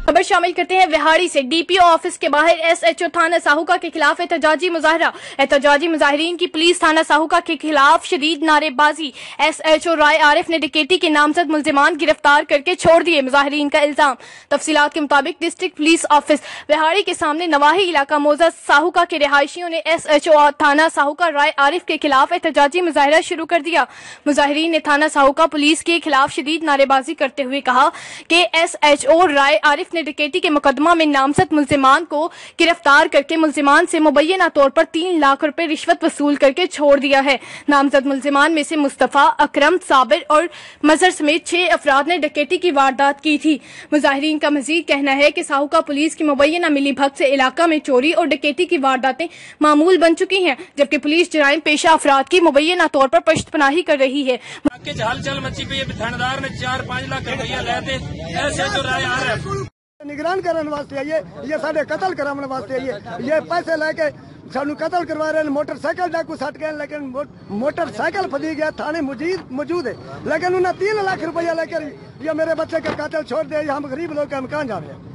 खबर शामिल करते हैं विहाड़ी से। डीपीओ ऑफिस के बाहर एसएचओ थाना साहुका के खिलाफ एहतजाजी मुजाहरा। एहतजाजी मुजाहिरीन की पुलिस थाना साहुका के खिलाफ शदीद नारेबाजी। एसएचओ राय आरिफ ने डकैती के नामजद मुल्जिमान गिरफ्तार करके छोड़ दिए, मुजाहिरीन का इल्जाम। तफसीलात के मुताबिक डिस्ट्रिक्ट पुलिस ऑफिस विहाड़ी के सामने नवाही इलाका मौजा साहुका के रिहायशियों ने एसएचओ थाना साहुका राय आरिफ के खिलाफ एहतजाजी मुजाहरा शुरू कर दिया। मुजाहिरीन ने थाना साहुका पुलिस के खिलाफ शदीद नारेबाजी करते हुए कहा कि एसएचओ राय आरिफ ने डकैती के मुकदमा में नामजद मुल्जिमान को गिरफ्तार करके मुल्जिमान से मुबैना तौर पर 3 लाख रुपए रिश्वत वसूल करके छोड़ दिया है। नामजद मुल्जिमान में से मुस्तफा, अकरम, साबिर और मजहर समेत 6 अफराद ने डकैती की वारदात की थी। मुजाहिरीन का मजीद कहना है कि साहुका पुलिस की मुबैना मिली भगत से इलाका में चोरी और डकैती की वारदातें मामूल बन चुकी हैं, जबकि पुलिस जराइम पेशा अफराद की मुबैना तौर पर पश्तपनाही कर रही है। हलचल मची पई थानेदार ने 4-5 लाख रुपया लेते ऐसे तो राय आ रहा है निगरान करने वास्ते आइए, ये साढ़े कतल कराने वास्ते आइए, ये पैसे लेके सानू कतल करवा रहे हैं। मोटरसाइकिल डाकू सट गए, लेकिन मोटरसाइकिल फदी गया, थाने मौजूद है, लेकिन उन्हें 3 लाख रुपया लेकर ये मेरे बच्चे का कातिल छोड़ दिया। हम गरीब लोग हम कहाँ जा रहे हैं।